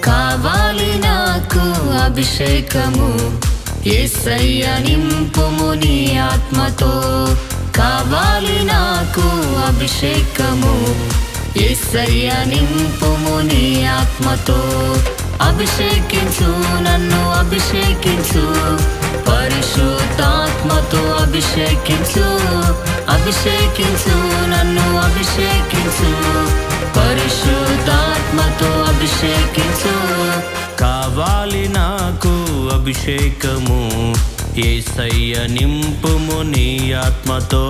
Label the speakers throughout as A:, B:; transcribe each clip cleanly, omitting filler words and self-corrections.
A: కావాలి నాకు అభిషేకము, యేసయ్య నింపుము నీ ఆత్మతో. కావాలి నాకు అభిషేకము, యేసయ్య నింపుము నీ ఆత్మతో. అభిషేకించు నన్ను అభిషేకించు, పరిశుద్ధాత్మతో అభిషేకించు. అభిషేకించు నన్ను అభిషేకించు, పరిశుద్ధాత్మతో అభిషేకించు.
B: కావాలి నాకు అభిషేకము, యేసయ్య నింపుము నీ ఆత్మతో.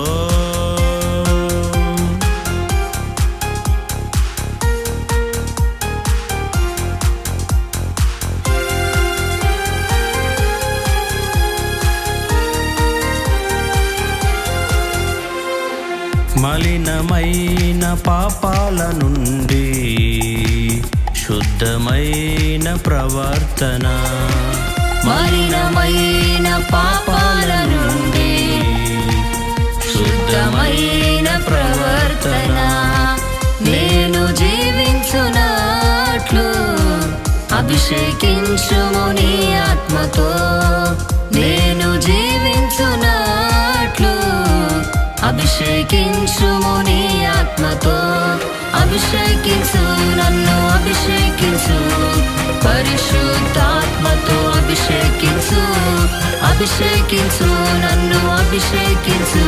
B: మలినమైన పాపాల నుండి శుద్ధమైన ప్రవర్తన,
A: మలినమైన పాపాల నుండి శుద్ధమైన ప్రవర్తన, నేను జీవించునట్లు అభిషేకించుము నీ ఆత్మతో. నేను జీవించునట్లు అభిషేకించుము నీ ఆత్మతో. అభిషేకించు నన్ను అభిషేకించు, పరిశుద్ధాత్మతో అభిషేకించు. అభిషేకించు నన్ను అభిషేకించు,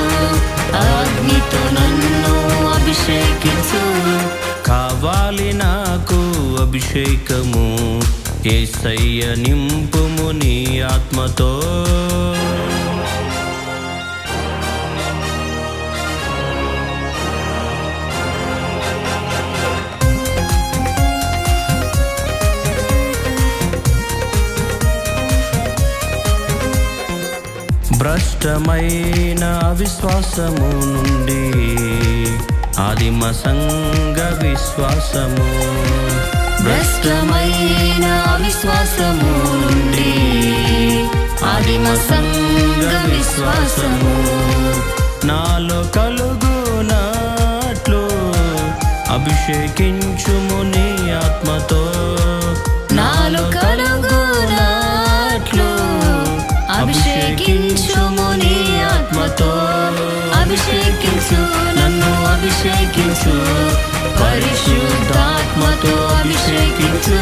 A: అగ్నితో నన్ను అభిషేకించు.
B: కావాలి నాకు అభిషేకము, యేసయ్య నింపుము నీ ఆత్మతో. భ్రష్టమైన అవిశ్వాసము నుండి ఆదిమ సంఘ విశ్వాసము,
A: భ్రష్టమైన అవిశ్వాసము నుండి ఆదిమ సంఘ విశ్వాసము,
B: నాలో కలుగునట్లు అభిషేకించుము నీ ఆత్మతో.
A: నాలో కలుగునట్లు అభిషేకించుము నీ ఆత్మతో. అభిషేకించు నన్ను అభిషేకించు, పరిశుద్ధాత్మతో అభిషేకించు.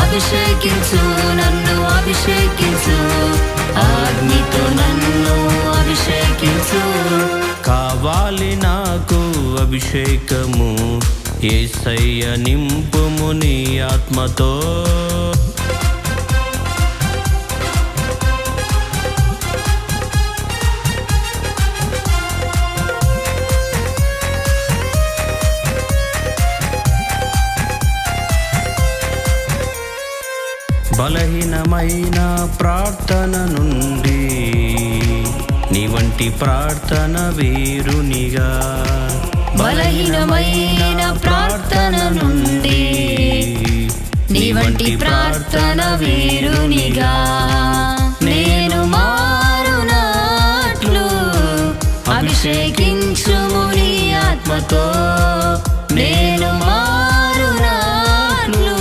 A: అభిషేకించు నన్ను అభిషేకించు, అగ్నితో నన్ను అభిషేకించు.
B: కావాలి నాకు అభిషేకము, యేసయ్య నింపుము నీ ఆత్మతో. బలహీనమైన ప్రార్థన నుండి నీ వంటి ప్రార్థన వీరునిగా,
A: బలహీనమైన ప్రార్థన నుండి నీ వంటి ప్రార్థన వీరునిగా, నేను మారునట్లు అభిషేకించుము నీ ఆత్మతో. నేను మారునట్లు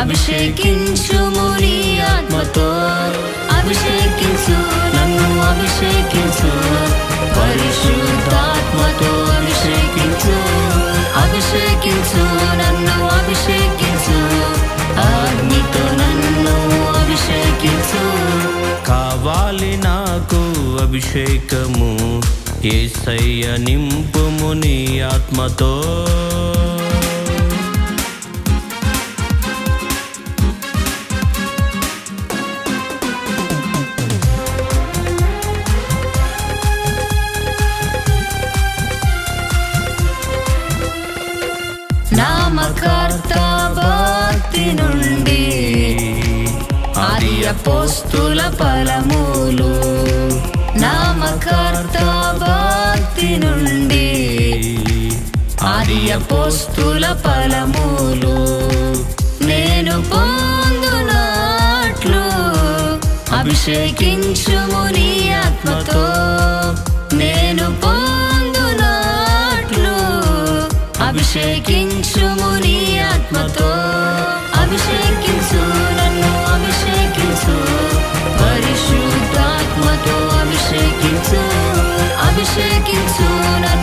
A: అభిషేకించుము నీ ఆత్మతో. అభిషేకించు నన్ను అభిషేకించు, పరిశుద్ధాత్మతో అభిషేకించు. అభిషేకించు నన్ను అభిషేకించు, అగ్నితో నన్ను అభిషేకించు.
B: కావాలి నాకు అభిషేకము, యేసయ్య నింపుము నీ ఆత్మతో.
A: నామకర్త భక్తి నుండి ఆది అపోస్తుల ఫలములు, నామకర్త భక్తి నుండి ఆది అపోస్తుల ఫలములు, నేను పొందునట్లు అభిషేకించుము నీ ఆత్మతో. నేను పొందునట్లు అభిషేకించుము నీ ఆత్మతో. అభిషేకించు నన్ను అభిషేకించు పరిశుద్ధాత్మతో అభిషేకించు అభిషేకించు నన్ను